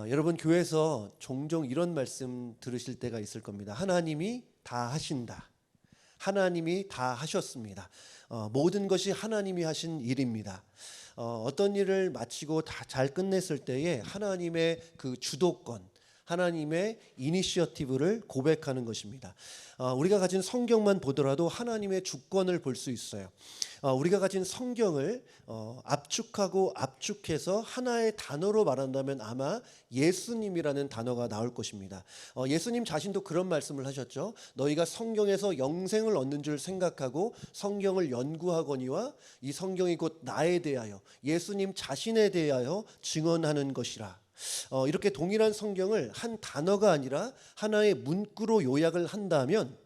여러분 교회에서 종종 이런 말씀 들으실 때가 있을 겁니다. 하나님이 다 하신다. 하나님이 다 하셨습니다. 모든 것이 하나님이 하신 일입니다. 어떤 일을 마치고 다 잘 끝냈을 때에 하나님의 그 주도권, 하나님의 이니시어티브를 고백하는 것입니다. 우리가 가진 성경만 보더라도 하나님의 주권을 볼 수 있어요. 우리가 가진 성경을 압축하고 압축해서 하나의 단어로 말한다면 아마 예수님이라는 단어가 나올 것입니다. 예수님 자신도 그런 말씀을 하셨죠. 너희가 성경에서 영생을 얻는 줄 생각하고 성경을 연구하거니와 이 성경이 곧 나에 대하여 예수님 자신에 대하여 증언하는 것이라. 이렇게 동일한 성경을 한 단어가 아니라 하나의 문구로 요약을 한다면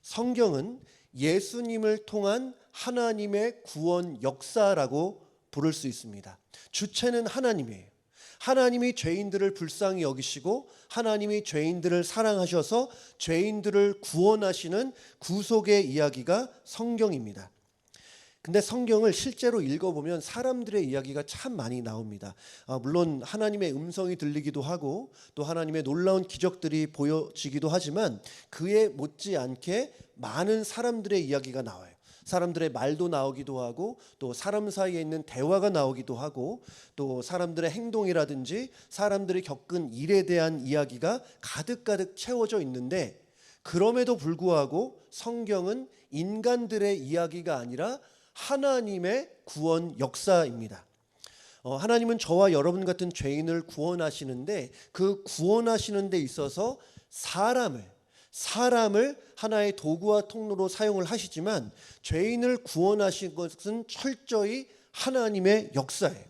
성경은 예수님을 통한 하나님의 구원 역사라고 부를 수 있습니다. 주체는 하나님이에요. 하나님이 죄인들을 불쌍히 여기시고 하나님이 죄인들을 사랑하셔서 죄인들을 구원하시는 구속의 이야기가 성경입니다. 근데 성경을 실제로 읽어보면 사람들의 이야기가 참 많이 나옵니다. 물론 하나님의 음성이 들리기도 하고 또 하나님의 놀라운 기적들이 보여지기도 하지만 그에 못지않게 많은 사람들의 이야기가 나와요. 사람들의 말도 나오기도 하고 또 사람 사이에 있는 대화가 나오기도 하고 또 사람들의 행동이라든지 사람들이 겪은 일에 대한 이야기가 가득가득 채워져 있는데 그럼에도 불구하고 성경은 인간들의 이야기가 아니라 하나님의 구원 역사입니다. 하나님은 저와 여러분 같은 죄인을 구원하시는데 그 구원하시는 데 있어서 사람을 하나의 도구와 통로로 사용을 하시지만 죄인을 구원하신 것은 철저히 하나님의 역사예요.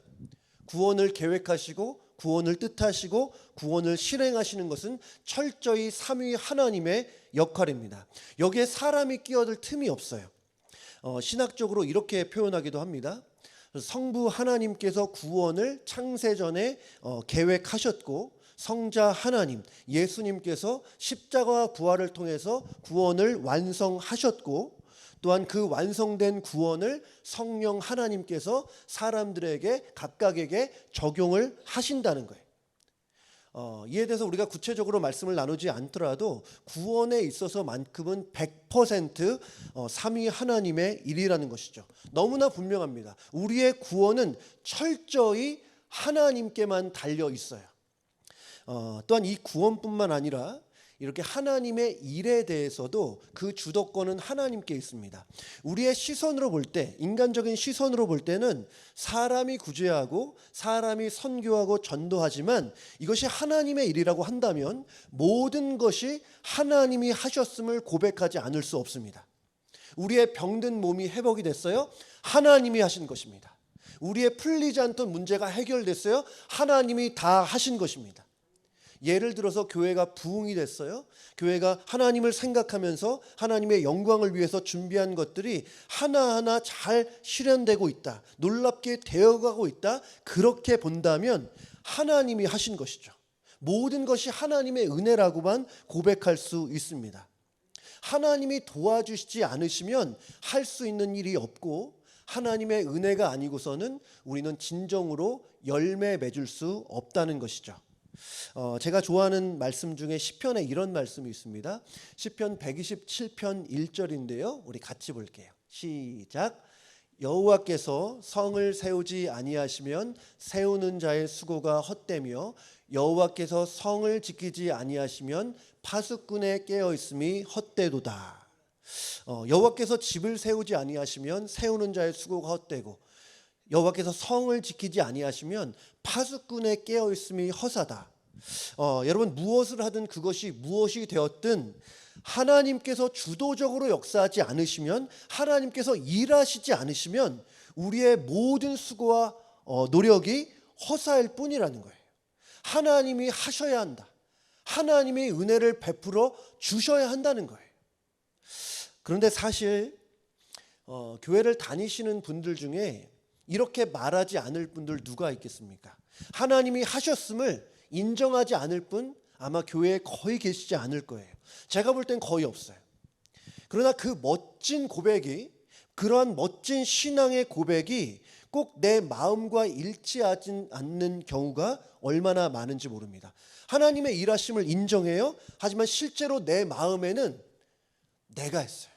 구원을 계획하시고 구원을 뜻하시고 구원을 실행하시는 것은 철저히 삼위 하나님의 역할입니다. 여기에 사람이 끼어들 틈이 없어요. 신학적으로 이렇게 표현하기도 합니다. 성부 하나님께서 구원을 창세전에 계획하셨고 성자 하나님 예수님께서 십자가와 부활을 통해서 구원을 완성하셨고 또한 그 완성된 구원을 성령 하나님께서 사람들에게 각각에게 적용을 하신다는 거예요. 이에 대해서 우리가 구체적으로 말씀을 나누지 않더라도 구원에 있어서만큼은 100% 삼위 하나님의 일이라는 것이죠. 너무나 분명합니다. 우리의 구원은 철저히 하나님께만 달려 있어요. 또한 이 구원뿐만 아니라 이렇게 하나님의 일에 대해서도 그 주도권은 하나님께 있습니다. 우리의 시선으로 볼 때, 인간적인 시선으로 볼 때는 사람이 구제하고 사람이 선교하고 전도하지만 이것이 하나님의 일이라고 한다면 모든 것이 하나님이 하셨음을 고백하지 않을 수 없습니다. 우리의 병든 몸이 회복이 됐어요? 하나님이 하신 것입니다. 우리의 풀리지 않던 문제가 해결됐어요? 하나님이 다 하신 것입니다. 예를 들어서 교회가 부흥이 됐어요. 교회가 하나님을 생각하면서 하나님의 영광을 위해서 준비한 것들이 하나하나 잘 실현되고 있다. 놀랍게 되어가고 있다. 그렇게 본다면 하나님이 하신 것이죠. 모든 것이 하나님의 은혜라고만 고백할 수 있습니다. 하나님이 도와주시지 않으시면 할 수 있는 일이 없고 하나님의 은혜가 아니고서는 우리는 진정으로 열매 맺을 수 없다는 것이죠. 제가 좋아하는 말씀 중에 시편에 이런 말씀이 있습니다. 시편 127편 1절인데요. 우리 같이 볼게요. 시작. 여호와께서 성을 세우지 아니하시면 세우는 자의 수고가 헛되며 여호와께서 성을 지키지 아니하시면 파수꾼의 깨어 있음이 헛되도다. 여호와께서 집을 세우지 아니하시면 세우는 자의 수고가 헛되고 여호와께서 성을 지키지 아니하시면 파수꾼의 깨어 있음이 허사다. 여러분 무엇을 하든 그것이 무엇이 되었든 하나님께서 주도적으로 역사하지 않으시면 하나님께서 일하시지 않으시면 우리의 모든 수고와 노력이 허사일 뿐이라는 거예요. 하나님이 하셔야 한다. 하나님의 은혜를 베풀어 주셔야 한다는 거예요. 그런데 사실 교회를 다니시는 분들 중에 이렇게 말하지 않을 분들 누가 있겠습니까? 하나님이 하셨음을 인정하지 않을 분 아마 교회에 거의 계시지 않을 거예요. 제가 볼 땐 거의 없어요. 그러나 그 멋진 고백이 그러한 멋진 신앙의 고백이 꼭 내 마음과 일치하지 않는 경우가 얼마나 많은지 모릅니다. 하나님의 일하심을 인정해요. 하지만 실제로 내 마음에는 내가 했어요.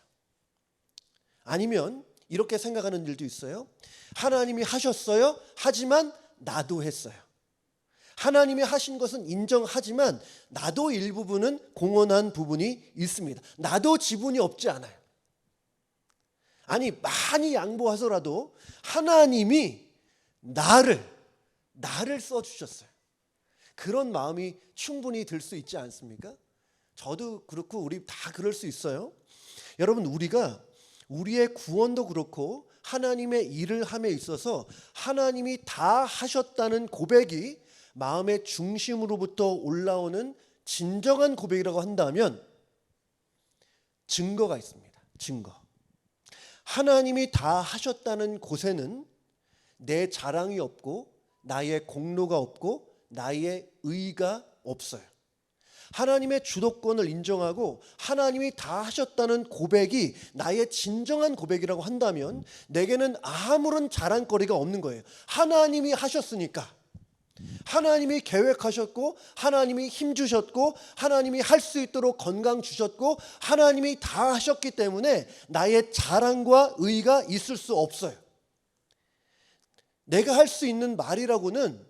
아니면 이렇게 생각하는 일도 있어요. 하나님이 하셨어요. 하지만 나도 했어요. 하나님이 하신 것은 인정하지만 나도 일부분은 공헌한 부분이 있습니다. 나도 지분이 없지 않아요. 아니 많이 양보하더라도 하나님이 나를 써주셨어요. 그런 마음이 충분히 들 수 있지 않습니까? 저도 그렇고 우리 다 그럴 수 있어요. 여러분, 우리가 우리의 구원도 그렇고 하나님의 일을 함에 있어서 하나님이 다 하셨다는 고백이 마음의 중심으로부터 올라오는 진정한 고백이라고 한다면 증거가 있습니다. 증거. 하나님이 다 하셨다는 곳에는 내 자랑이 없고 나의 공로가 없고 나의 의가 없어요. 하나님의 주도권을 인정하고 하나님이 다 하셨다는 고백이 나의 진정한 고백이라고 한다면 내게는 아무런 자랑거리가 없는 거예요. 하나님이 하셨으니까. 하나님이 계획하셨고 하나님이 힘 주셨고 하나님이 할 수 있도록 건강 주셨고 하나님이 다 하셨기 때문에 나의 자랑과 의가 있을 수 없어요. 내가 할 수 있는 말이라고는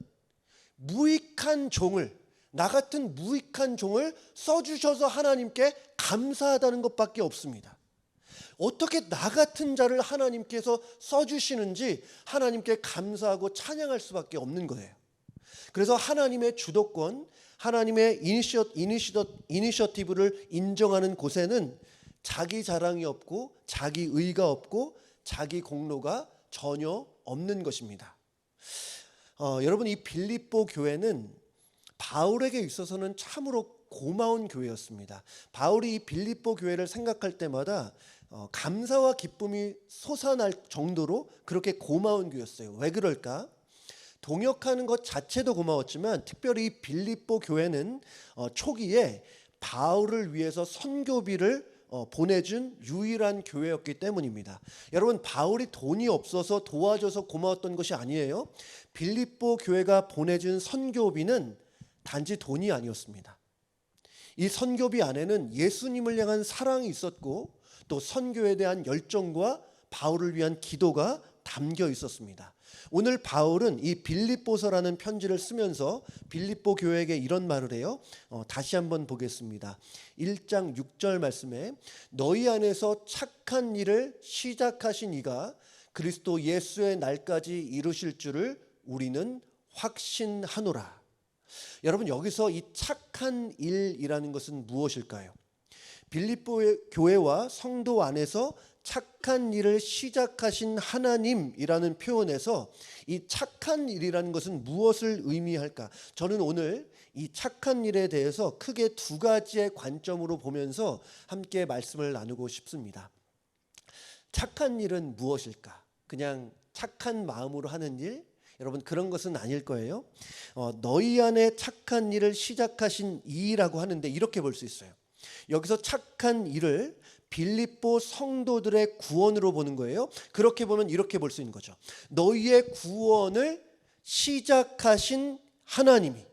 나 같은 무익한 종을 써주셔서 하나님께 감사하다는 것밖에 없습니다. 어떻게 나 같은 자를 하나님께서 써주시는지 하나님께 감사하고 찬양할 수밖에 없는 거예요. 그래서 하나님의 주도권, 하나님의 이니셔티브를 인정하는 곳에는 자기 자랑이 없고 자기 의가 없고 자기 공로가 전혀 없는 것입니다. 여러분, 이 빌립보 교회는 바울에게 있어서는 참으로 고마운 교회였습니다. 바울이 이 빌립보 교회를 생각할 때마다 감사와 기쁨이 솟아날 정도로 그렇게 고마운 교회였어요. 왜 그럴까? 동역하는 것 자체도 고마웠지만 특별히 빌립보 교회는 초기에 바울을 위해서 선교비를 보내준 유일한 교회였기 때문입니다. 여러분, 바울이 돈이 없어서 도와줘서 고마웠던 것이 아니에요. 빌립보 교회가 보내준 선교비는 단지 돈이 아니었습니다. 이 선교비 안에는 예수님을 향한 사랑이 있었고 또 선교에 대한 열정과 바울을 위한 기도가 담겨 있었습니다. 오늘 바울은 이 빌립보서라는 편지를 쓰면서 빌립보 교회에게 이런 말을 해요. 다시 한번 보겠습니다. 1장 6절 말씀에 너희 안에서 착한 일을 시작하신 이가 그리스도 예수의 날까지 이루실 줄을 우리는 확신하노라. 여러분, 여기서 이 착한 일이라는 것은 무엇일까요? 빌립보 교회와 성도 안에서 착한 일을 시작하신 하나님이라는 표현에서 이 착한 일이라는 것은 무엇을 의미할까? 저는 오늘 이 착한 일에 대해서 크게 두 가지의 관점으로 보면서 함께 말씀을 나누고 싶습니다. 착한 일은 무엇일까? 그냥 착한 마음으로 하는 일? 여러분, 그런 것은 아닐 거예요. 너희 안에 착한 일을 시작하신 이라고 하는데 이렇게 볼 수 있어요. 여기서 착한 일을 빌립보 성도들의 구원으로 보는 거예요. 그렇게 보면 이렇게 볼 수 있는 거죠. 너희의 구원을 시작하신 하나님이,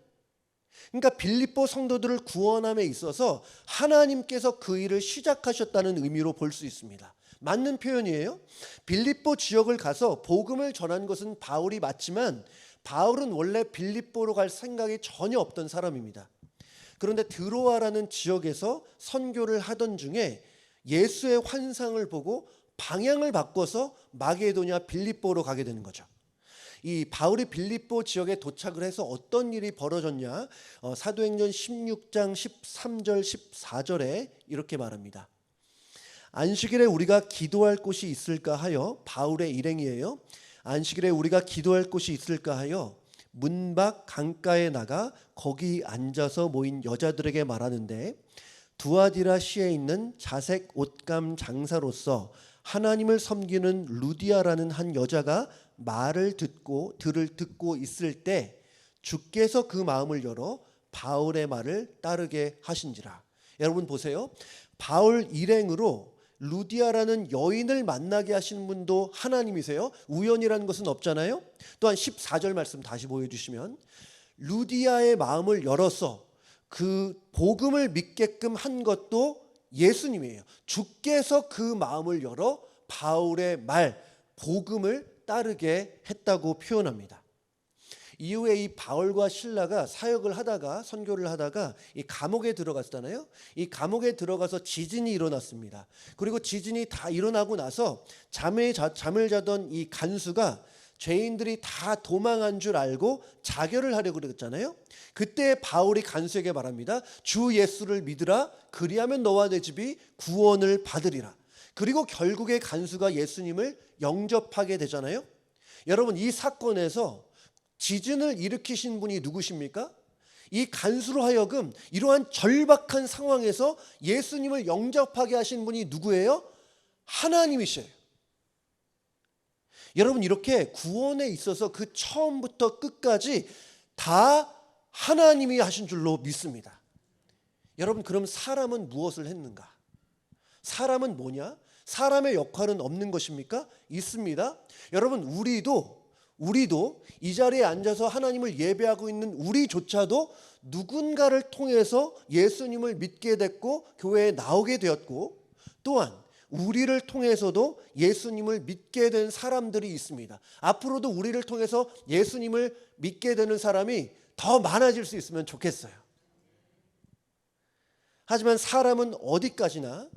그러니까 빌립보 성도들을 구원함에 있어서 하나님께서 그 일을 시작하셨다는 의미로 볼 수 있습니다. 맞는 표현이에요. 빌립보 지역을 가서 복음을 전한 것은 바울이 맞지만 바울은 원래 빌립보로 갈 생각이 전혀 없던 사람입니다. 그런데 드로아라는 지역에서 선교를 하던 중에 예수의 환상을 보고 방향을 바꿔서 마게도냐 빌립보로 가게 되는 거죠. 이 바울이 빌립보 지역에 도착을 해서 어떤 일이 벌어졌냐? 사도행전 16장 13절 14절에 이렇게 말합니다. 안식일에 우리가 기도할 곳이 있을까 하여, 바울의 일행이에요. 안식일에 우리가 기도할 곳이 있을까 하여 문 밖 강가에 나가 거기 앉아서 모인 여자들에게 말하는데, 두아디라시에 있는 자색 옷감 장사로서 하나님을 섬기는 루디아라는 한 여자가 말을 듣고 있을 때 주께서 그 마음을 열어 바울의 말을 따르게 하신지라. 여러분 보세요. 바울 일행으로 루디아라는 여인을 만나게 하신 분도 하나님이세요. 우연이라는 것은 없잖아요. 또한 14절 말씀 다시 보여주시면 루디아의 마음을 열어서 그 복음을 믿게끔 한 것도 예수님이에요. 주께서 그 마음을 열어 바울의 말, 복음을 따르게 했다고 표현합니다. 이후에 이 바울과 실라가 사역을 하다가 선교를 하다가 이 감옥에 들어갔잖아요. 이 감옥에 들어가서 지진이 일어났습니다. 그리고 지진이 다 일어나고 나서 잠을 자던 이 간수가 죄인들이 다 도망한 줄 알고 자결을 하려고 그랬잖아요. 그때 바울이 간수에게 말합니다. 주 예수를 믿으라. 그리하면 너와 내 집이 구원을 받으리라. 그리고 결국에 간수가 예수님을 영접하게 되잖아요. 여러분, 이 사건에서 지진을 일으키신 분이 누구십니까? 이 간수로 하여금 이러한 절박한 상황에서 예수님을 영접하게 하신 분이 누구예요? 하나님이셔요. 여러분, 이렇게 구원에 있어서 그 처음부터 끝까지 다 하나님이 하신 줄로 믿습니다. 여러분, 그럼 사람은 무엇을 했는가? 사람은 뭐냐? 사람의 역할은 없는 것입니까? 있습니다. 여러분, 우리도 이 자리에 앉아서 하나님을 예배하고 있는 우리조차도 누군가를 통해서 예수님을 믿게 됐고 교회에 나오게 되었고, 또한 우리를 통해서도 예수님을 믿게 된 사람들이 있습니다. 앞으로도 우리를 통해서 예수님을 믿게 되는 사람이 더 많아질 수 있으면 좋겠어요. 하지만 사람은 어디까지나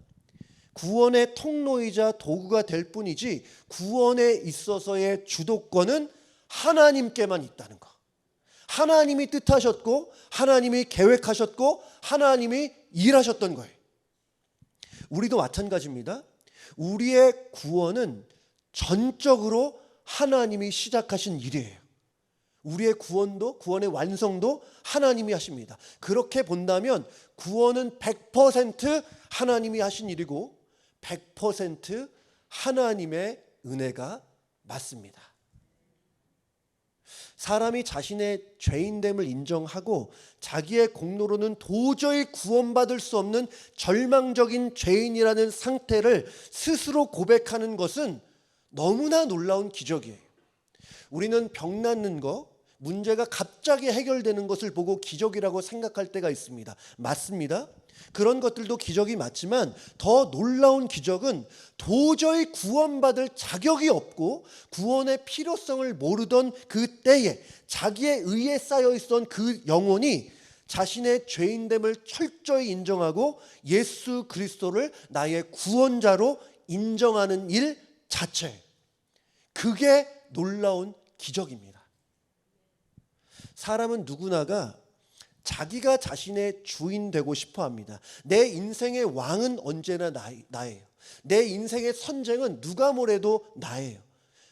구원의 통로이자 도구가 될 뿐이지 구원에 있어서의 주도권은 하나님께만 있다는 것. 하나님이 뜻하셨고 하나님이 계획하셨고 하나님이 일하셨던 거예요. 우리도 마찬가지입니다. 우리의 구원은 전적으로 하나님이 시작하신 일이에요. 우리의 구원의 완성도 하나님이 하십니다. 그렇게 본다면 구원은 100% 하나님이 하신 일이고 100% 하나님의 은혜가 맞습니다. 사람이 자신의 죄인됨을 인정하고 자기의 공로로는 도저히 구원받을 수 없는 절망적인 죄인이라는 상태를 스스로 고백하는 것은 너무나 놀라운 기적이에요. 우리는 병 낫는 거, 문제가 갑자기 해결되는 것을 보고 기적이라고 생각할 때가 있습니다. 맞습니다. 그런 것들도 기적이 맞지만 더 놀라운 기적은 도저히 구원받을 자격이 없고 구원의 필요성을 모르던 그 때에 자기의 의에 쌓여 있던 그 영혼이 자신의 죄인됨을 철저히 인정하고 예수 그리스도를 나의 구원자로 인정하는 일 자체, 그게 놀라운 기적입니다. 사람은 누구나가 자기가 자신의 주인 되고 싶어 합니다. 내 인생의 왕은 언제나 나예요. 내 인생의 선쟁은 누가 뭐래도 나예요.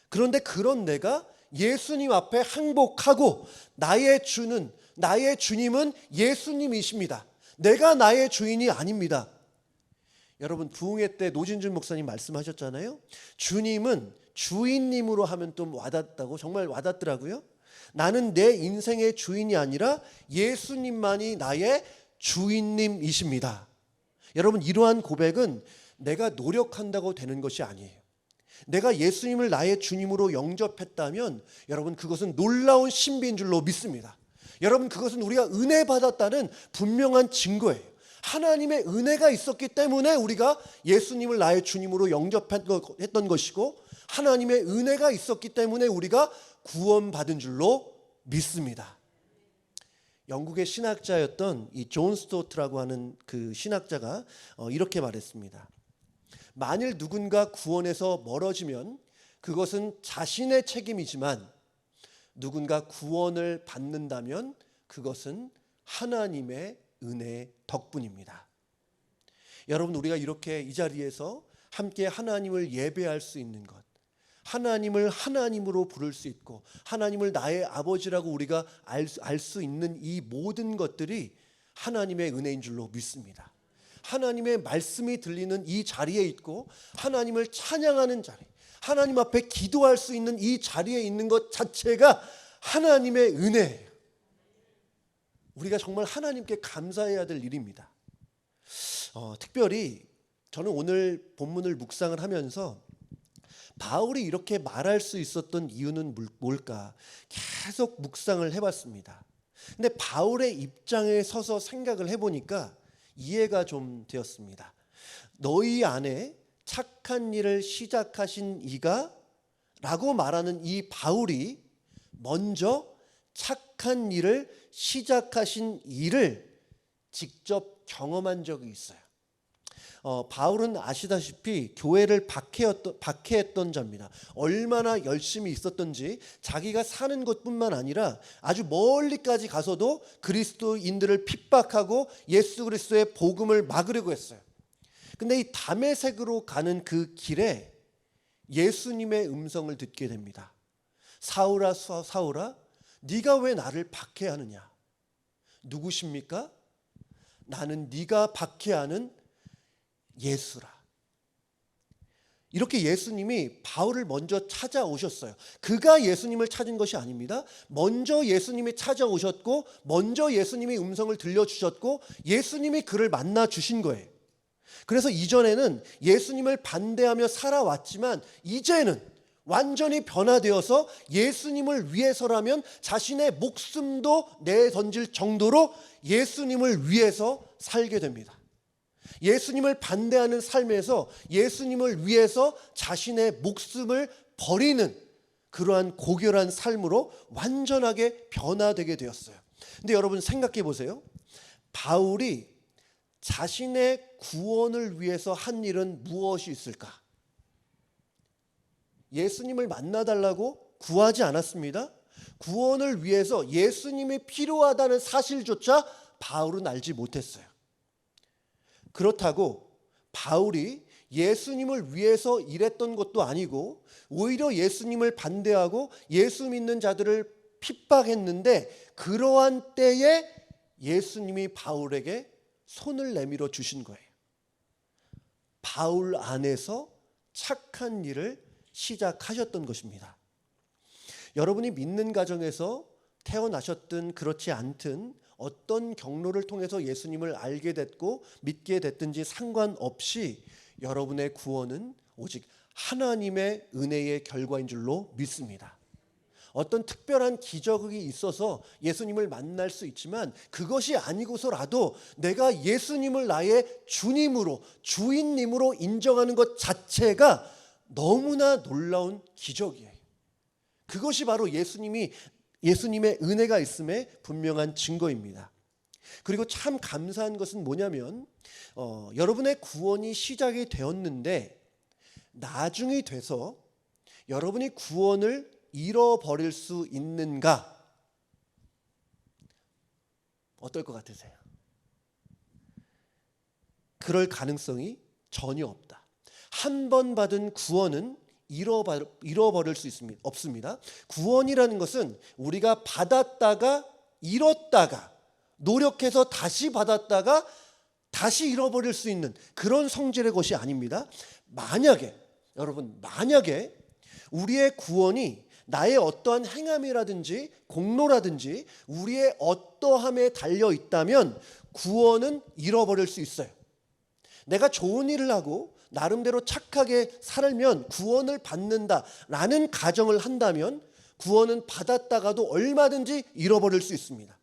그런데 그런 내가 예수님 앞에 항복하고 나의 주님은 예수님이십니다. 내가 나의 주인이 아닙니다. 여러분, 부흥회 때 노진준 목사님 말씀하셨잖아요. 주님은 주인님으로 하면 좀 와닿다고, 정말 와닿더라고요. 나는 내 인생의 주인이 아니라 예수님만이 나의 주인님이십니다. 여러분, 이러한 고백은 내가 노력한다고 되는 것이 아니에요. 내가 예수님을 나의 주님으로 영접했다면 여러분, 그것은 놀라운 신비인 줄로 믿습니다. 여러분, 그것은 우리가 은혜 받았다는 분명한 증거예요. 하나님의 은혜가 있었기 때문에 우리가 예수님을 나의 주님으로 영접했던 것이고, 하나님의 은혜가 있었기 때문에 우리가 구원받은 줄로 믿습니다. 영국의 신학자였던 이 존 스토트라고 하는 그 신학자가 이렇게 말했습니다. 만일 누군가 구원에서 멀어지면 그것은 자신의 책임이지만 누군가 구원을 받는다면 그것은 하나님의 은혜 덕분입니다. 여러분, 우리가 이렇게 이 자리에서 함께 하나님을 예배할 수 있는 것, 하나님을 하나님으로 부를 수 있고 하나님을 나의 아버지라고 우리가 알 수 있는 이 모든 것들이 하나님의 은혜인 줄로 믿습니다. 하나님의 말씀이 들리는 이 자리에 있고 하나님을 찬양하는 자리, 하나님 앞에 기도할 수 있는 이 자리에 있는 것 자체가 하나님의 은혜예요. 우리가 정말 하나님께 감사해야 될 일입니다. 특별히 저는 오늘 본문을 묵상을 하면서 바울이 이렇게 말할 수 있었던 이유는 뭘까 계속 묵상을 해봤습니다. 근데 바울의 입장에 서서 생각을 해보니까 이해가 좀 되었습니다. 너희 안에 착한 일을 시작하신 이가 라고 말하는 이 바울이 먼저 착한 일을 시작하신 일을 직접 경험한 적이 있어요. 바울은 아시다시피 교회를 박해했던 자입니다. 얼마나 열심히 있었던지 자기가 사는 것뿐만 아니라 아주 멀리까지 가서도 그리스도인들을 핍박하고 예수 그리스도의 복음을 막으려고 했어요. 근데 이 다메섹으로 가는 그 길에 예수님의 음성을 듣게 됩니다. 사울아 사울아 네가 왜 나를 박해하느냐? 누구십니까? 나는 네가 박해하는 예수라. 이렇게 예수님이 바울을 먼저 찾아오셨어요. 그가 예수님을 찾은 것이 아닙니다. 먼저 예수님이 찾아오셨고 먼저 예수님이 음성을 들려주셨고 예수님이 그를 만나 주신 거예요. 그래서 이전에는 예수님을 반대하며 살아왔지만 이제는 완전히 변화되어서 예수님을 위해서라면 자신의 목숨도 내던질 정도로 예수님을 위해서 살게 됩니다. 예수님을 반대하는 삶에서 예수님을 위해서 자신의 목숨을 버리는 그러한 고결한 삶으로 완전하게 변화되게 되었어요. 근데 여러분 생각해 보세요. 바울이 자신의 구원을 위해서 한 일은 무엇이 있을까? 예수님을 만나달라고 구하지 않았습니다. 구원을 위해서 예수님이 필요하다는 사실조차 바울은 알지 못했어요. 그렇다고 바울이 예수님을 위해서 일했던 것도 아니고 오히려 예수님을 반대하고 예수 믿는 자들을 핍박했는데 그러한 때에 예수님이 바울에게 손을 내밀어 주신 거예요. 바울 안에서 착한 일을 시작하셨던 것입니다. 여러분이 믿는 가정에서 태어나셨든 그렇지 않든 어떤 경로를 통해서 예수님을 알게 됐고 믿게 됐든지 상관없이 여러분의 구원은 오직 하나님의 은혜의 결과인 줄로 믿습니다. 어떤 특별한 기적이 있어서 예수님을 만날 수 있지만 그것이 아니고서라도 내가 예수님을 나의 주님으로 주인님으로 인정하는 것 자체가 너무나 놀라운 기적이에요. 그것이 바로 예수님의 은혜가 있음의 분명한 증거입니다. 그리고 참 감사한 것은 뭐냐면 여러분의 구원이 시작이 되었는데 나중이 돼서 여러분이 구원을 잃어버릴 수 있는가? 어떨 것 같으세요? 그럴 가능성이 전혀 없다. 한 번 받은 구원은 잃어버릴 수 없습니다. 구원이라는 것은 우리가 받았다가 잃었다가 노력해서 다시 받았다가 다시 잃어버릴 수 있는 그런 성질의 것이 아닙니다. 만약에 우리의 구원이 나의 어떠한 행함이라든지 공로라든지 우리의 어떠함에 달려 있다면 구원은 잃어버릴 수 있어요. 내가 좋은 일을 하고 나름대로 착하게 살면 구원을 받는다라는 가정을 한다면 구원은 받았다가도 얼마든지 잃어버릴 수 있습니다.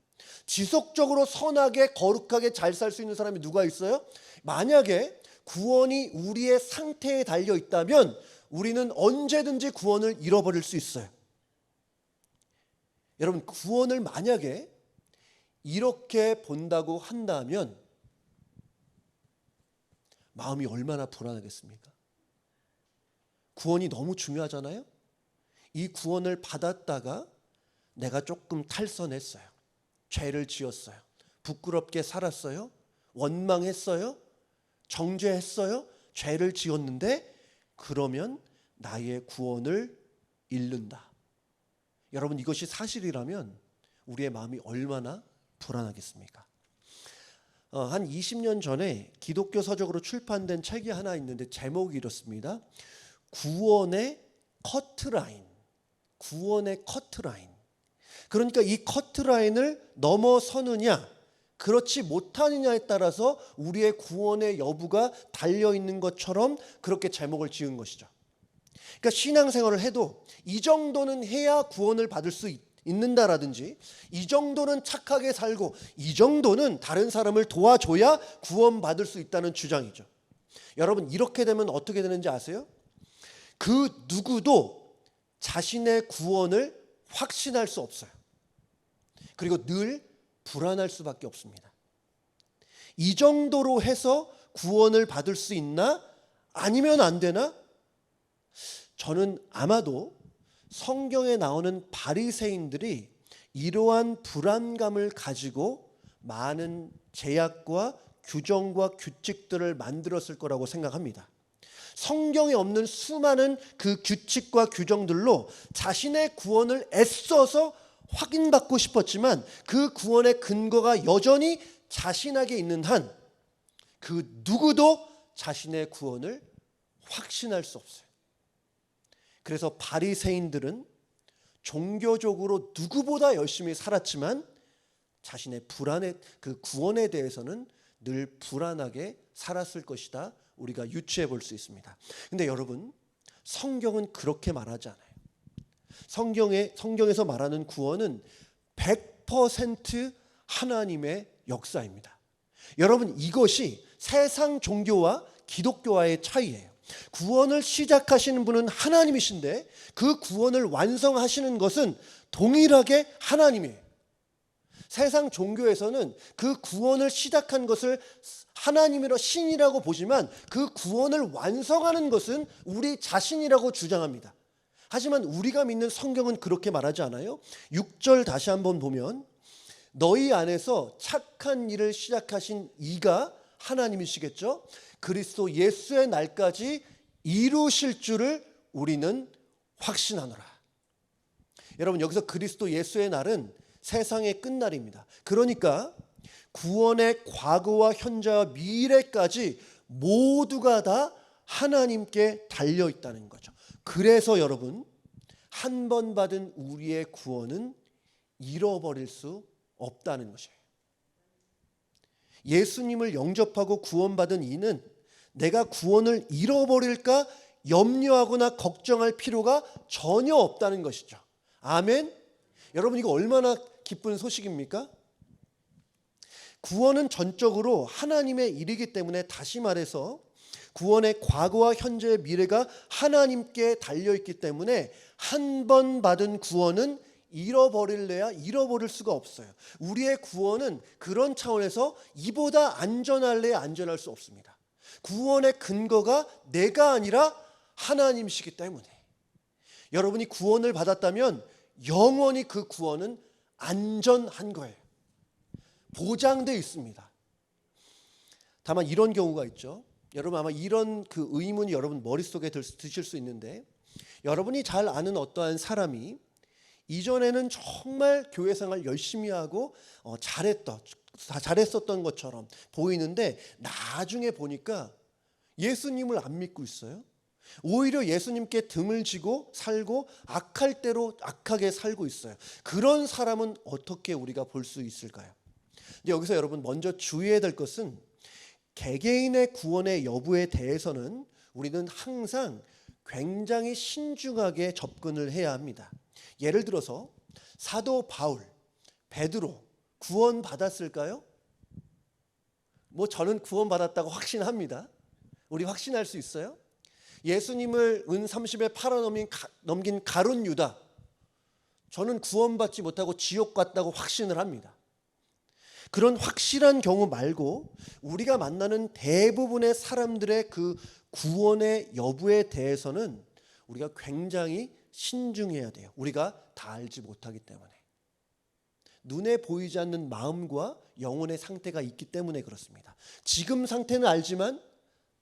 지속적으로 선하게 거룩하게 잘 살 수 있는 사람이 누가 있어요? 만약에 구원이 우리의 상태에 달려 있다면 우리는 언제든지 구원을 잃어버릴 수 있어요. 여러분, 구원을 만약에 이렇게 본다고 한다면 마음이 얼마나 불안하겠습니까? 구원이 너무 중요하잖아요. 이 구원을 받았다가 내가 조금 탈선했어요. 죄를 지었어요. 부끄럽게 살았어요. 원망했어요. 정죄했어요. 죄를 지었는데 그러면 나의 구원을 잃는다. 여러분, 이것이 사실이라면 우리의 마음이 얼마나 불안하겠습니까? 한 20년 전에 기독교 서적으로 출판된 책이 하나 있는데 제목이 이렇습니다. 구원의 커트라인. 구원의 커트라인. 그러니까 이 커트라인을 넘어서느냐 그렇지 못하느냐에 따라서 우리의 구원의 여부가 달려있는 것처럼 그렇게 제목을 지은 것이죠. 그러니까 신앙생활을 해도 이 정도는 해야 구원을 받을 수 있는다라든지, 이 정도는 착하게 살고 이 정도는 다른 사람을 도와줘야 구원받을 수 있다는 주장이죠. 여러분, 이렇게 되면 어떻게 되는지 아세요? 그 누구도 자신의 구원을 확신할 수 없어요. 그리고 늘 불안할 수밖에 없습니다. 이 정도로 해서 구원을 받을 수 있나? 아니면 안 되나? 저는 아마도 성경에 나오는 바리새인들이 이러한 불안감을 가지고 많은 제약과 규정과 규칙들을 만들었을 거라고 생각합니다. 성경에 없는 수많은 그 규칙과 규정들로 자신의 구원을 애써서 확인받고 싶었지만 그 구원의 근거가 여전히 자신에게 있는 한 그 누구도 자신의 구원을 확신할 수 없어요. 그래서 바리새인들은 종교적으로 누구보다 열심히 살았지만 자신의 그 구원에 대해서는 늘 불안하게 살았을 것이다. 우리가 유추해 볼 수 있습니다. 근데 여러분, 성경은 그렇게 말하지 않아요. 성경에서 말하는 구원은 100% 하나님의 역사입니다. 여러분, 이것이 세상 종교와 기독교와의 차이예요. 구원을 시작하시는 분은 하나님이신데 그 구원을 완성하시는 것은 동일하게 하나님이에요. 세상 종교에서는 그 구원을 시작한 것을 하나님이라 신이라고 보지만 그 구원을 완성하는 것은 우리 자신이라고 주장합니다. 하지만 우리가 믿는 성경은 그렇게 말하지 않아요. 6절 다시 한번 보면 너희 안에서 착한 일을 시작하신 이가 하나님이시겠죠. 그리스도 예수의 날까지 이루실 줄을 우리는 확신하노라. 여러분, 여기서 그리스도 예수의 날은 세상의 끝날입니다. 그러니까 구원의 과거와 현재와 미래까지 모두가 다 하나님께 달려있다는 거죠. 그래서 여러분, 한 번 받은 우리의 구원은 잃어버릴 수 없다는 것이에요. 예수님을 영접하고 구원받은 이는 내가 구원을 잃어버릴까 염려하거나 걱정할 필요가 전혀 없다는 것이죠. 아멘. 여러분, 이거 얼마나 기쁜 소식입니까? 구원은 전적으로 하나님의 일이기 때문에, 다시 말해서 구원의 과거와 현재의 미래가 하나님께 달려있기 때문에 한 번 받은 구원은 잃어버릴래야 잃어버릴 수가 없어요. 우리의 구원은 그런 차원에서 이보다 안전할래야 안전할 수 없습니다. 구원의 근거가 내가 아니라 하나님이시기 때문에 여러분이 구원을 받았다면 영원히 그 구원은 안전한 거예요. 보장되어 있습니다. 다만 이런 경우가 있죠. 여러분, 아마 이런 그 의문이 여러분 머릿속에 드실 수 있는데, 여러분이 잘 아는 어떠한 사람이 이전에는 정말 교회 생활 열심히 하고 잘했었던 것처럼 보이는데 나중에 보니까 예수님을 안 믿고 있어요. 오히려 예수님께 등을 지고 살고 악할 대로 악하게 살고 있어요. 그런 사람은 어떻게 우리가 볼 수 있을까요? 근데 여기서 여러분 먼저 주의해야 될 것은, 개개인의 구원의 여부에 대해서는 우리는 항상 굉장히 신중하게 접근을 해야 합니다. 예를 들어서 사도 바울, 베드로 구원 받았을까요? 저는 구원 받았다고 확신합니다. 우리 확신할 수 있어요? 예수님을 은 30에 팔아넘긴 가룟 유다, 저는 구원받지 못하고 지옥 갔다고 확신을 합니다. 그런 확실한 경우 말고 우리가 만나는 대부분의 사람들의 그 구원의 여부에 대해서는 우리가 굉장히 신중해야 돼요. 우리가 다 알지 못하기 때문에. 눈에 보이지 않는 마음과 영혼의 상태가 있기 때문에 그렇습니다. 지금 상태는 알지만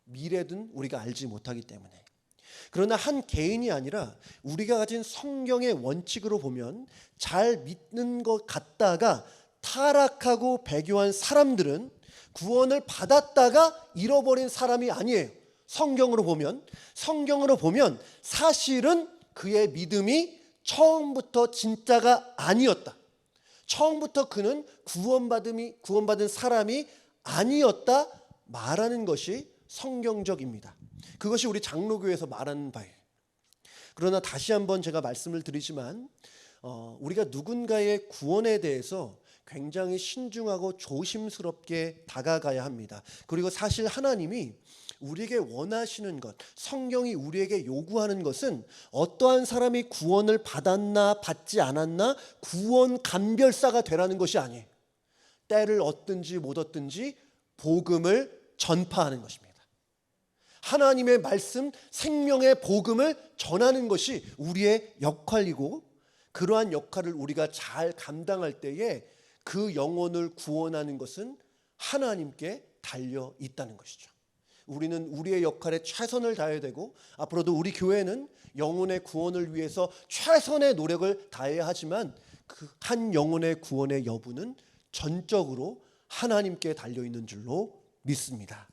미래는 우리가 알지 못하기 때문에. 그러나 한 개인이 아니라 우리가 가진 성경의 원칙으로 보면 잘 믿는 것 같다가 타락하고 배교한 사람들은 구원을 받았다가 잃어버린 사람이 아니에요. 성경으로 보면 사실은 그의 믿음이 처음부터 진짜가 아니었다. 처음부터 그는 구원받은 사람이 아니었다 말하는 것이 성경적입니다. 그것이 우리 장로교에서 말하는 바예요. 그러나 다시 한번 제가 말씀을 드리지만 우리가 누군가의 구원에 대해서 굉장히 신중하고 조심스럽게 다가가야 합니다. 그리고 사실 하나님이 우리에게 원하시는 것, 성경이 우리에게 요구하는 것은 어떠한 사람이 구원을 받았나 받지 않았나 구원 감별사가 되라는 것이 아니에요. 때를 얻든지 못 얻든지 복음을 전파하는 것입니다. 하나님의 말씀, 생명의 복음을 전하는 것이 우리의 역할이고, 그러한 역할을 우리가 잘 감당할 때에 그 영혼을 구원하는 것은 하나님께 달려 있다는 것이죠. 우리는 우리의 역할에 최선을 다해야 되고, 앞으로도 우리 교회는 영혼의 구원을 위해서 최선의 노력을 다해야 하지만 그 한 영혼의 구원의 여부는 전적으로 하나님께 달려 있는 줄로 믿습니다.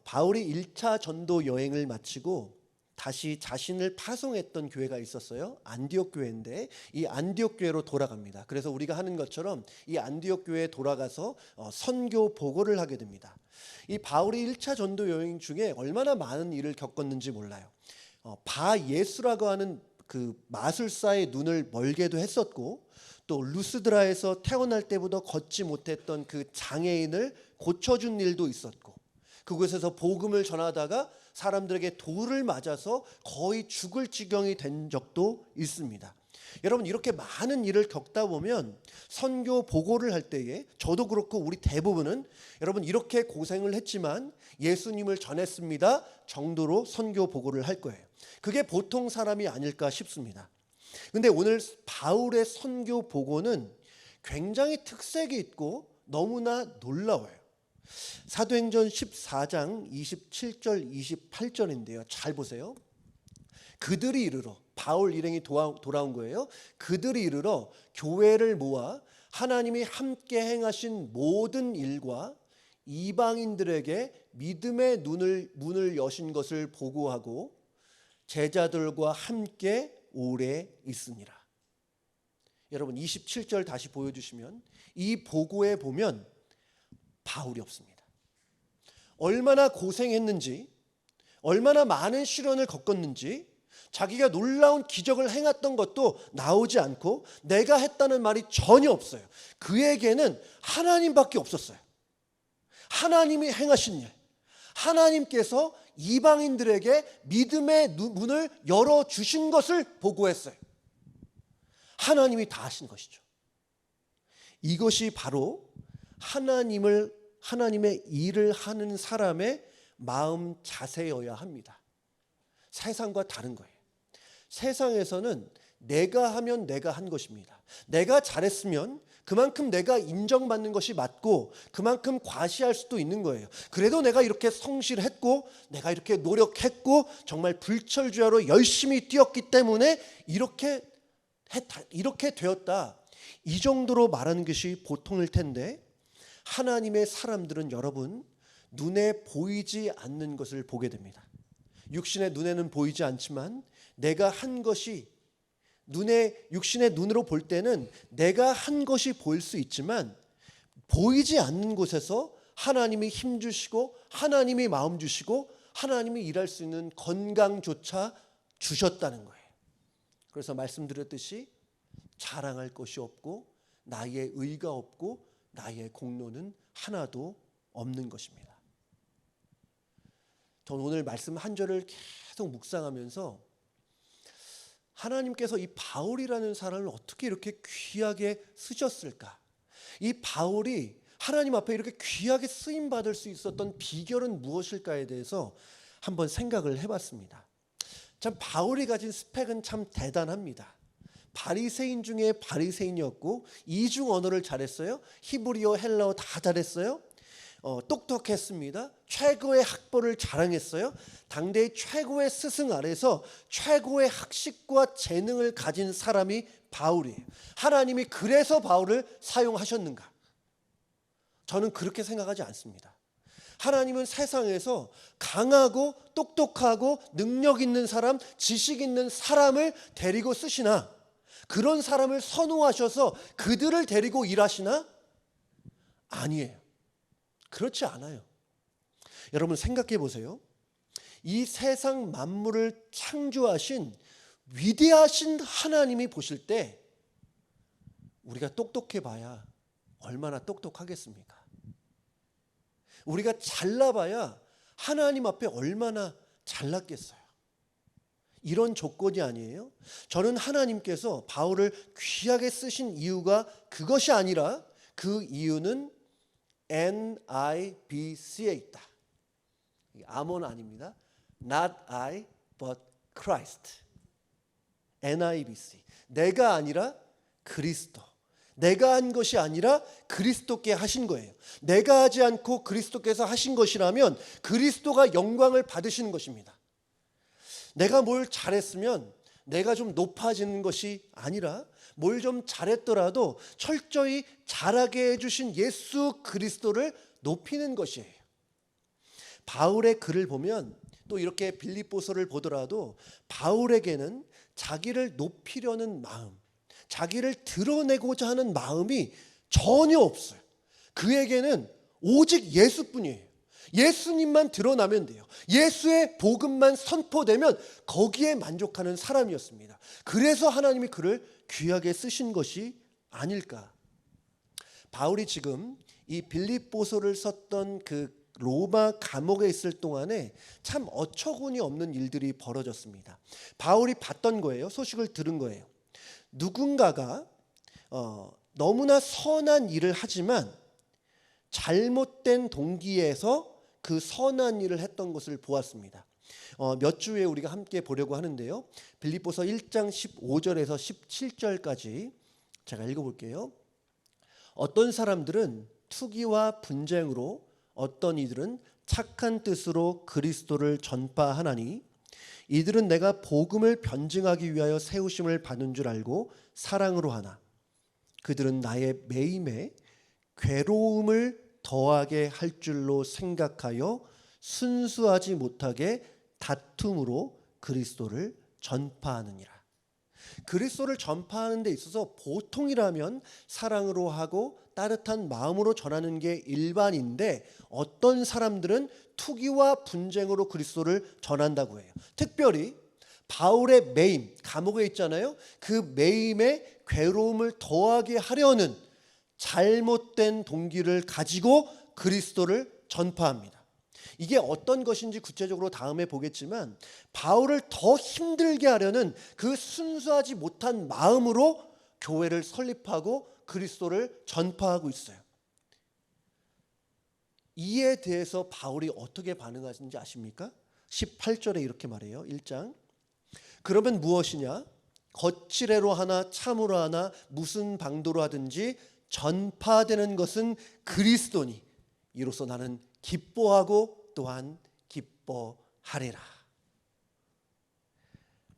바울이 1차 전도 여행을 마치고 다시 자신을 파송했던 교회가 있었어요. 안디옥 교회인데 이 안디옥 교회로 돌아갑니다. 그래서 우리가 하는 것처럼 이 안디옥 교회에 돌아가서 선교 보고를 하게 됩니다. 이 바울이 1차 전도 여행 중에 얼마나 많은 일을 겪었는지 몰라요. 바예수라고 하는 그 마술사의 눈을 멀게도 했었고, 또 루스드라에서 태어날 때부터 걷지 못했던 그 장애인을 고쳐준 일도 있었고, 그곳에서 복음을 전하다가 사람들에게 돌을 맞아서 거의 죽을 지경이 된 적도 있습니다. 여러분, 이렇게 많은 일을 겪다 보면 선교 보고를 할 때에 저도 그렇고 우리 대부분은 여러분 이렇게 고생을 했지만 예수님을 전했습니다 정도로 선교 보고를 할 거예요. 그게 보통 사람이 아닐까 싶습니다. 근데 오늘 바울의 선교 보고는 굉장히 특색이 있고 너무나 놀라워요. 사도행전 14장 27절 28절인데요. 잘 보세요. 그들이 이르러, 바울 일행이 돌아온 거예요. 그들이 이르러 교회를 모아 하나님이 함께 행하신 모든 일과 이방인들에게 믿음의 문을 여신 것을 보고하고 제자들과 함께 오래 있으니라. 여러분 27절 다시 보여주시면 이 보고에 보면 바울이 없습니다. 얼마나 고생했는지, 얼마나 많은 시련을 겪었는지, 자기가 놀라운 기적을 행했던 것도 나오지 않고 내가 했다는 말이 전혀 없어요. 그에게는 하나님밖에 없었어요. 하나님이 행하신 일, 하나님께서 이방인들에게 믿음의 문을 열어주신 것을 보고했어요. 하나님이 다 하신 것이죠. 이것이 바로 하나님의 일을 하는 사람의 마음 자세여야 합니다. 세상과 다른 거예요. 세상에서는 내가 하면 내가 한 것입니다. 내가 잘했으면 그만큼 내가 인정받는 것이 맞고 그만큼 과시할 수도 있는 거예요. 그래도 내가 이렇게 성실했고 내가 이렇게 노력했고 정말 불철주야로 열심히 뛰었기 때문에 이렇게 되었다. 이 정도로 말하는 것이 보통일 텐데, 하나님의 사람들은 여러분 눈에 보이지 않는 것을 보게 됩니다. 육신의 눈에는 보이지 않지만 내가 한 것이 육신의 눈으로 볼 때는 내가 한 것이 보일 수 있지만 보이지 않는 곳에서 하나님이 힘 주시고 하나님이 마음 주시고 하나님이 일할 수 있는 건강조차 주셨다는 거예요. 그래서 말씀드렸듯이 자랑할 것이 없고 나의 의가 없고 나의 공로는 하나도 없는 것입니다. 저는 오늘 말씀 한 절을 계속 묵상하면서 하나님께서 이 바울이라는 사람을 어떻게 이렇게 귀하게 쓰셨을까? 이 바울이 하나님 앞에 이렇게 귀하게 쓰임받을 수 있었던 비결은 무엇일까에 대해서 한번 생각을 해봤습니다. 참 바울이 가진 스펙은 참 대단합니다. 바리새인 중에 바리새인이었고 이중 언어를 잘했어요. 히브리어, 헬라어 다 잘했어요. 똑똑했습니다. 최고의 학벌을 자랑했어요. 당대의 최고의 스승 아래서 최고의 학식과 재능을 가진 사람이 바울이에요. 하나님이 그래서 바울을 사용하셨는가? 저는 그렇게 생각하지 않습니다. 하나님은 세상에서 강하고 똑똑하고 능력 있는 사람, 지식 있는 사람을 데리고 쓰시나 그런 사람을 선호하셔서 그들을 데리고 일하시나? 아니에요. 그렇지 않아요. 여러분 생각해 보세요. 이 세상 만물을 창조하신 위대하신 하나님이 보실 때 우리가 똑똑해 봐야 얼마나 똑똑하겠습니까? 우리가 잘나봐야 하나님 앞에 얼마나 잘났겠어요. 이런 조건이 아니에요. 저는 하나님께서 바울을 귀하게 쓰신 이유가 그것이 아니라 그 이유는 NIBC에 있다. 암원 아닙니다. Not I, but Christ. NIBC. 내가 아니라 그리스도. 내가 한 것이 아니라 그리스도께 하신 거예요. 내가 하지 않고 그리스도께서 하신 것이라면 그리스도가 영광을 받으시는 것입니다. 내가 뭘 잘했으면 내가 좀 높아지는 것이 아니라 뭘 좀 잘했더라도 철저히 잘하게 해주신 예수 그리스도를 높이는 것이에요. 바울의 글을 보면 또 이렇게 빌립보서를 보더라도 바울에게는 자기를 높이려는 마음, 자기를 드러내고자 하는 마음이 전혀 없어요. 그에게는 오직 예수뿐이에요. 예수님만 드러나면 돼요. 예수의 복음만 선포되면 거기에 만족하는 사람이었습니다. 그래서 하나님이 그를 귀하게 쓰신 것이 아닐까. 바울이 지금 이 빌립보서를 썼던 그 로마 감옥에 있을 동안에 참 어처구니 없는 일들이 벌어졌습니다. 바울이 봤던 거예요. 소식을 들은 거예요. 누군가가 너무나 선한 일을 하지만 잘못된 동기에서 그 선한 일을 했던 것을 보았습니다. 몇 주에 우리가 함께 보려고 하는데요. 빌립보서 1장 15절에서 17절까지 제가 읽어볼게요. 어떤 사람들은 투기와 분쟁으로, 어떤 이들은 착한 뜻으로 그리스도를 전파하나니 이들은 내가 복음을 변증하기 위하여 세우심을 받은 줄 알고 사랑으로 하나 그들은 나의 매임에 괴로움을 더하게 할 줄로 생각하여 순수하지 못하게 다툼으로 그리스도를 전파하느니라. 그리스도를 전파하는 데 있어서 보통이라면 사랑으로 하고 따뜻한 마음으로 전하는 게 일반인데 어떤 사람들은 투기와 분쟁으로 그리스도를 전한다고 해요. 특별히 바울의 매임, 감옥에 있잖아요. 그 매임에 괴로움을 더하게 하려는 잘못된 동기를 가지고 그리스도를 전파합니다. 이게 어떤 것인지 구체적으로 다음에 보겠지만 바울을 더 힘들게 하려는 그 순수하지 못한 마음으로 교회를 설립하고 그리스도를 전파하고 있어요. 이에 대해서 바울이 어떻게 반응하는지 아십니까? 18절에 이렇게 말해요. 1장. 그러면 무엇이냐? 거칠애로 하나 참으로 하나 무슨 방도로 하든지 전파되는 것은 그리스도니 이로써 나는 기뻐하고 또한 기뻐하리라.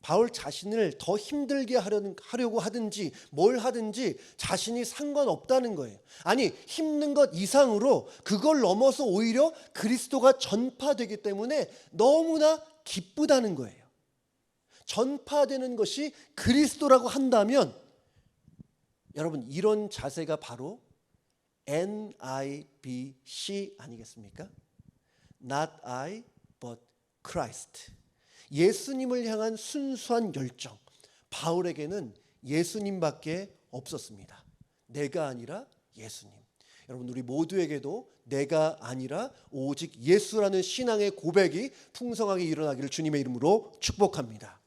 바울 자신을 더 힘들게 하려고 하든지 뭘 하든지 자신이 상관없다는 거예요. 아니 힘든 것 이상으로 그걸 넘어서 오히려 그리스도가 전파되기 때문에 너무나 기쁘다는 거예요. 전파되는 것이 그리스도라고 한다면 여러분 이런 자세가 바로 NIBC 아니겠습니까? Not I but Christ. 예수님을 향한 순수한 열정. 바울에게는 예수님밖에 없었습니다. 내가 아니라 예수님. 여러분 우리 모두에게도 내가 아니라 오직 예수라는 신앙의 고백이 풍성하게 일어나기를 주님의 이름으로 축복합니다.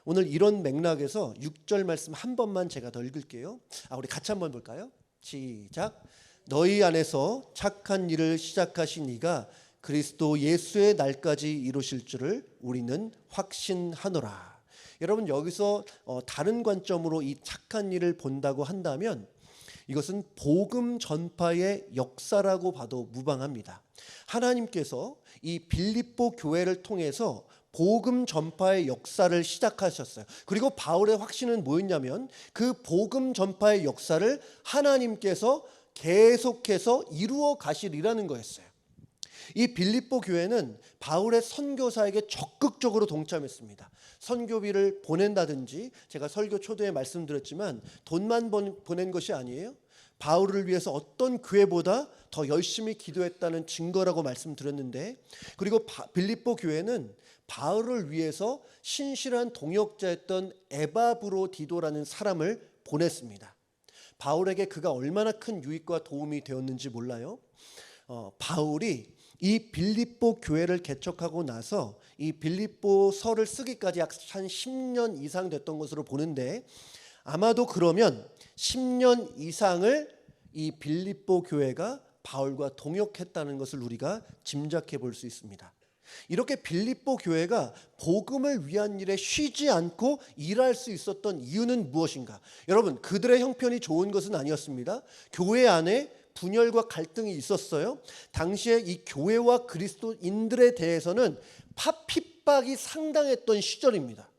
오늘 이런 맥락에서 6절 말씀 한 번만 제가 더 읽을게요. 우리 같이 한번 볼까요? 시작. 너희 안에서 착한 일을 시작하신 이가 그리스도 예수의 날까지 이루실 줄을 우리는 확신하노라. 여러분 여기서 다른 관점으로 이 착한 일을 본다고 한다면 이것은 복음 전파의 역사라고 봐도 무방합니다. 하나님께서 이 빌립보 교회를 통해서 복음 전파의 역사를 시작하셨어요. 그리고 바울의 확신은 뭐였냐면 그 복음 전파의 역사를 하나님께서 계속해서 이루어 가시리라는 거였어요. 이 빌립보 교회는 바울의 선교사에게 적극적으로 동참했습니다. 선교비를 보낸다든지, 제가 설교 초대에 말씀드렸지만 돈만 보낸 것이 아니에요. 바울을 위해서 어떤 교회보다 더 열심히 기도했다는 증거라고 말씀드렸는데, 그리고 빌립보 교회는 바울을 위해서 신실한 동역자였던 에바브로디도라는 사람을 보냈습니다. 바울에게 그가 얼마나 큰 유익과 도움이 되었는지 몰라요. 바울이 이 빌립보 교회를 개척하고 나서 이 빌립보서를 쓰기까지 약 한 10년 이상 됐던 것으로 보는데, 아마도 그러면 10년 이상을 이 빌립보 교회가 바울과 동역했다는 것을 우리가 짐작해 볼 수 있습니다. 이렇게 빌립보 교회가 복음을 위한 일에 쉬지 않고 일할 수 있었던 이유는 무엇인가? 여러분, 그들의 형편이 좋은 것은 아니었습니다. 교회 안에 분열과 갈등이 있었어요. 당시에 이 교회와 그리스도인들에 대해서는 핍박이 상당했던 시절입니다.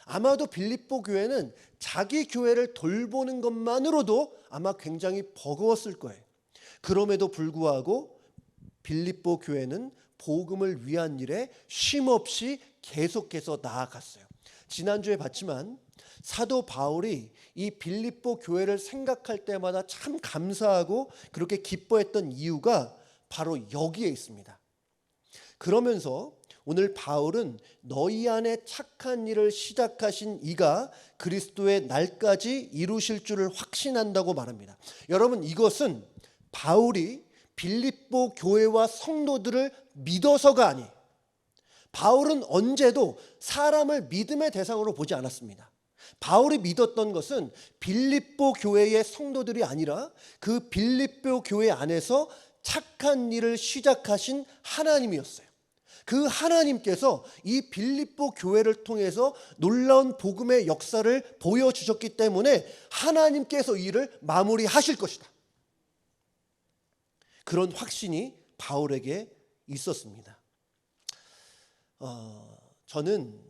아마도 빌립보 교회는 자기 교회를 돌보는 것만으로도 아마 굉장히 버거웠을 거예요. 그럼에도 불구하고 빌립보 교회는 복음을 위한 일에 쉼없이 계속해서 나아갔어요. 지난주에 봤지만 사도 바울이 이 빌립보 교회를 생각할 때마다 참 감사하고 그렇게 기뻐했던 이유가 바로 여기에 있습니다. 그러면서 오늘 바울은 너희 안에 착한 일을 시작하신 이가 그리스도의 날까지 이루실 줄을 확신한다고 말합니다. 여러분, 이것은 바울이 빌립보 교회와 성도들을 믿어서가 아니에요. 바울은 언제도 사람을 믿음의 대상으로 보지 않았습니다. 바울이 믿었던 것은 빌립보 교회의 성도들이 아니라 그 빌립보 교회 안에서 착한 일을 시작하신 하나님이었어요. 그 하나님께서 이 빌립보 교회를 통해서 놀라운 복음의 역사를 보여주셨기 때문에 하나님께서 이 일을 마무리하실 것이다. 그런 확신이 바울에게 있었습니다. 저는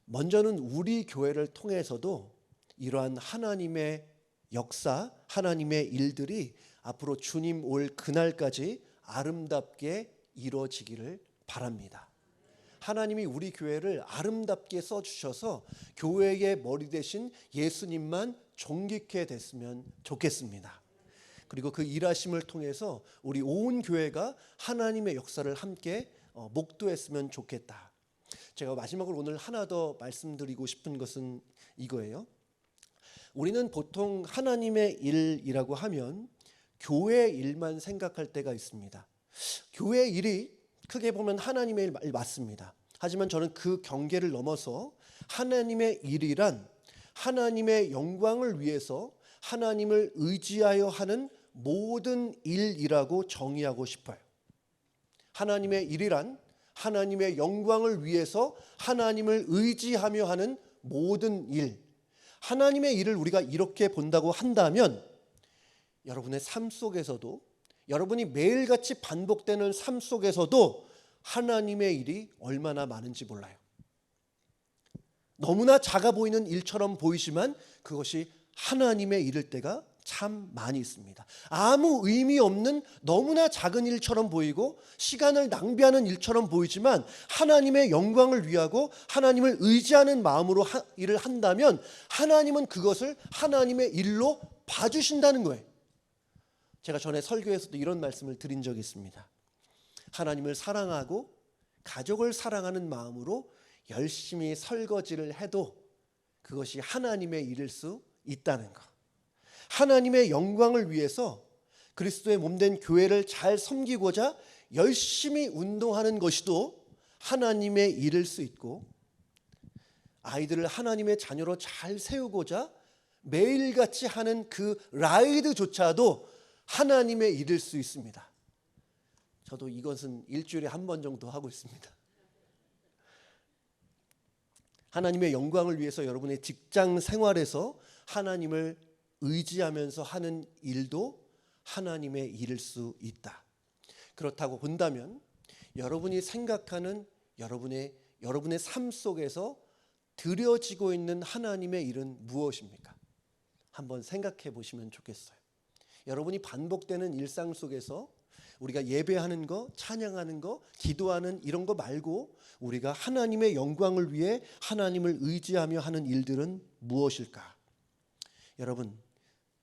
먼저는 우리 교회를 통해서도 이러한 하나님의 역사, 하나님의 일들이 앞으로 주님 올 그날까지 아름답게 이루어지기를 바랍니다. 하나님이 우리 교회를 아름답게 써주셔서 교회의 머리 대신 예수님만 존귀케 됐으면 좋겠습니다. 그리고 그 일하심을 통해서 우리 온 교회가 하나님의 역사를 함께 목도했으면 좋겠다. 제가 마지막으로 오늘 하나 더 말씀드리고 싶은 것은 이거예요. 우리는 보통 하나님의 일이라고 하면 교회 일만 생각할 때가 있습니다. 교회 일이 크게 보면 하나님의 일 맞습니다. 하지만 저는 그 경계를 넘어서 하나님의 일이란 하나님의 영광을 위해서 하나님을 의지하여 하는 모든 일이라고 정의하고 싶어요. 하나님의 일이란 하나님의 영광을 위해서 하나님을 의지하며 하는 모든 일. 하나님의 일을 우리가 이렇게 본다고 한다면 여러분의 삶 속에서도, 여러분이 매일같이 반복되는 삶 속에서도 하나님의 일이 얼마나 많은지 몰라요. 너무나 작아 보이는 일처럼 보이지만 그것이 하나님의 일일 때가 참 많이 있습니다. 아무 의미 없는 너무나 작은 일처럼 보이고 시간을 낭비하는 일처럼 보이지만 하나님의 영광을 위하고 하나님을 의지하는 마음으로 일을 한다면 하나님은 그것을 하나님의 일로 봐주신다는 거예요. 제가 전에 설교에서도 이런 말씀을 드린 적이 있습니다. 하나님을 사랑하고 가족을 사랑하는 마음으로 열심히 설거지를 해도 그것이 하나님의 일일 수 있다는 것. 하나님의 영광을 위해서 그리스도의 몸된 교회를 잘 섬기고자 열심히 운동하는 것이도 하나님의 일일 수 있고, 아이들을 하나님의 자녀로 잘 세우고자 매일같이 하는 그 라이드조차도 하나님의 일일 수 있습니다. 저도 이것은 일주일에 한 번 정도 하고 있습니다. 하나님의 영광을 위해서 여러분의 직장 생활에서 하나님을 의지하면서 하는 일도 하나님의 일일 수 있다. 그렇다고 본다면 여러분이 생각하는 여러분의 삶 속에서 드려지고 있는 하나님의 일은 무엇입니까? 한번 생각해 보시면 좋겠어요. 여러분이 반복되는 일상 속에서 우리가 예배하는 거, 찬양하는 거, 기도하는 이런 거 말고 우리가 하나님의 영광을 위해 하나님을 의지하며 하는 일들은 무엇일까? 여러분,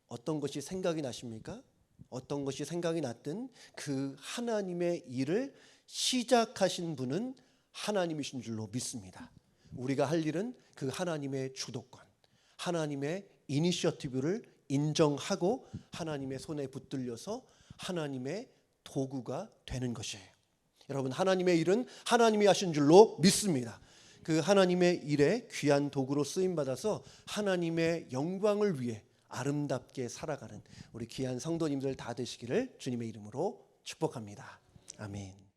어떤 것이 생각이 나십니까? 어떤 것이 생각이 났든 그 하나님의 일을 시작하신 분은 하나님이신 줄로 믿습니다. 우리가 할 일은 그 하나님의 주도권, 하나님의 이니셔티브를 인정하고 하나님의 손에 붙들려서 하나님의 도구가 되는 것이에요. 여러분, 하나님의 일은 하나님이 하신 줄로 믿습니다. 그 하나님의 일에 귀한 도구로 쓰임 받아서 하나님의 영광을 위해 아름답게 살아가는 우리 귀한 성도님들 다 되시기를 주님의 이름으로 축복합니다. 아멘.